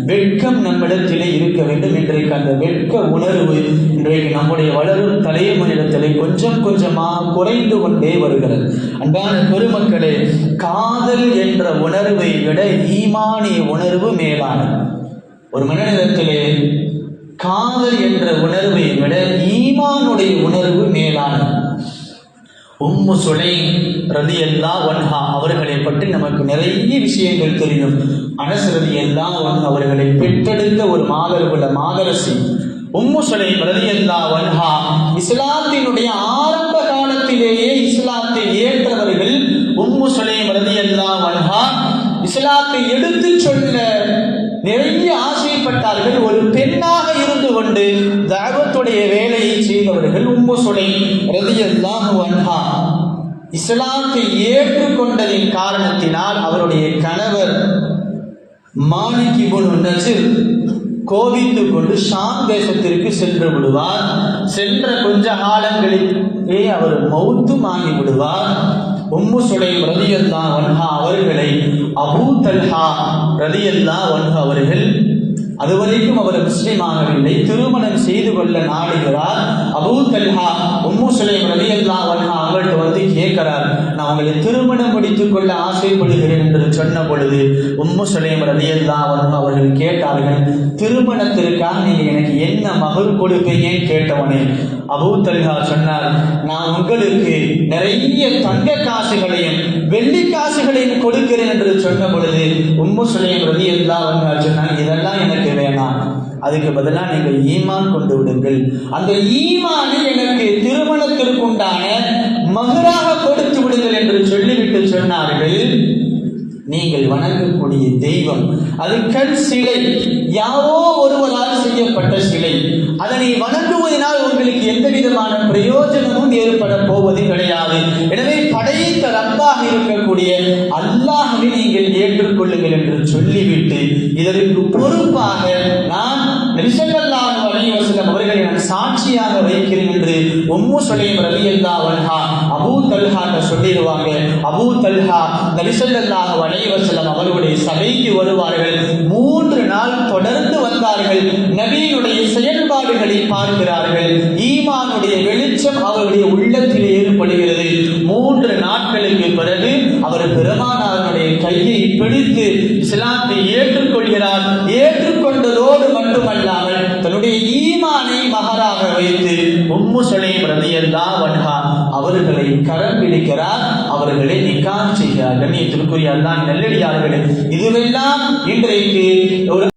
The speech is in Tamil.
வெட்கம் நம்மிடத்திலே இருக்க வேண்டும். இன்றைக்கு அந்த வெட்க உணர்வு இன்றைக்கு நம்முடைய வளரும் தலைமுறையிடத்திலே கொஞ்சம் கொஞ்சமாக குறைந்து கொண்டே வருகிறது. அன்பான பெருமக்களே, காதல் என்ற உணர்வை விட ஈமானிய உணர்வு மேலானது. ஒரு மனிதத்திலே காதல் என்ற உணர்வை விட ஈமானுடைய உணர்வு மேலானது. உம்மு சுலைம் ரலியல்லாஹு அன்ஹா அவர்களை பற்றி நமக்கு நிறைய விஷயங்கள் தெரியும். அனஸ் ரலியல்லாஹு அன்ஹு அவர்களை பெற்றெடுத்த ஒரு மாதரசி உம்மு சுலைம் ரலியல்லாஹு அன்ஹா இஸ்லாத்தினுடைய ஆரம்ப காலத்திலேயே இஸ்லாத்தை ஏற்றவர்கள். உம்மு சுலைம் ரலியல்லாஹு அன்ஹா இஸ்லாத்தை எடுத்து சொல்ல நிறைய ஆசைப்பட்டார்கள். ஒரு பெண்ணாக இருந்து கொண்டு தஅவத்துடைய வேலையை செய்தவர்கள் உம்மு சுலைம் ரலியல்லாஹு அன்ஹா. இஸ்லாத்தை ஏற்றுக்கொண்டதின் காரணத்தினால் அவருடைய கணவர் மாலிக் இப்னு நஸிர் கோபித்து கொண்டு ஷாம் தேசத்திற்கு சென்று விடுவார். சென்ற கொஞ்ச காலங்களிலே அவர் மௌத்துமாகி விடுவார். உம்மு சுலைம் ரலியல்லாஹு அன்ஹா அவர்களை அபூ தல்ஹா ரலியல்லாஹு அன்ஹு அவர்கள், அதுவரைக்கும் அவர் முஸ்லிமாகவில்லை, திருமணம் செய்து கொள்ள நாடுகிறார். அபூ தல்ஹா உம்மு சுலைம் ரலியல்லாஹு அன்ஹா அவங்கள்ட்ட வந்து கேட்கிறார், நான் உங்களை திருமணம் முடித்துக் கொள்ள ஆசைப்படுகிறேன் என்று சொன்ன பொழுது உம்மு சுலைம் ரலியல்லாஹு அன்ஹா அவர்கள் கேட்டார்கள், திருமணத்திற்காக நீங்க எனக்கு என்ன மகள் கொடுப்பீங்கன்னு கேட்டவனே அபூ தல்ஹா சொன்னார், நான் உங்களுக்கு நிறைய தங்க காசுகளையும் வெள்ளி காசுகளையும் கொடுக்கிறேன் என்று சொன்ன பொழுது உம்மு சுலைம் ரலியல்லாஹு அன்ஹா சொன்னாங்க, இதெல்லாம் எனக்கு வேணாம், அதுக்கு பதிலாக நீங்கள் ஈமான் கொண்டு விடுங்கள், அந்த ஈமானை எனக்கு திருமணத்திற்குண்டான மகராக கொடுத்து விடுங்கள் என்று சொல்லிவிட்டு சொன்னார்கள், நீங்கள் வணங்கக்கூடிய தெய்வம் அது கல் சிலை, யாரோ ஒருவரால் செய்யப்பட்ட சிலை, அதனை வணங்குவதனால் உங்களுக்கு எந்த விதமான பிரயோஜனமும் ஏற்பட போவது கிடையாது. எனவே படைத்த ரப்பாக இருக்கக்கூடிய அல்லாஹ்வை நீங்கள் ஏற்றுக்கொள்ளுங்கள் என்று சொல்லிவிட்டு இதற்கு பொறுப்பாக நான் நபி ஸல்லல்லாஹு அலைஹி வஸல்லம் அவர்களை நான் சாட்சியாக வைக்கிறேன் என்று உம்மு சுலைம் ரலியல்லாஹு அன்ஹா அபூ தல்ஹா சொல்லிடுவாங்க. அபூ தல்ஹா நபி ஸல்லல்லாஹு அலைஹி வஸல்லம் அவர்களுடைய சபைக்கு வருவார்கள். 3 நாள் தொடர்ந்து வந்தார்கள். நபியுடைய செயல்பாடுகளை பார்க்கிறார்கள். ஈமானுடைய வெளிச்சம் அவருடைய உள்ளத்தில் ஏற்படுகிறது. 3 நாட்களுக்கு பிறகு அவர் பெருமானாருடைய கையை பிடித்து இஸ்லாத்தை ஏற்றுக்கொள்கிறார். ஏற்றுக்கொண்டதோடு மட்டுமல்லாமல் தன்னுடைய ஈமானை மகராக வைத்து உம்மு சுலைம் ரலியல்லாஹு அன்ஹா அவர்களை கரம் பிடிக்கிறார். அவர்களை நிக்காஹ் செய்கிறார். கண்ணியத்திற்குரிய அல்லாஹ் நல்லடியார்களே, இதுவெல்லாம் இன்றைக்கு ஒரு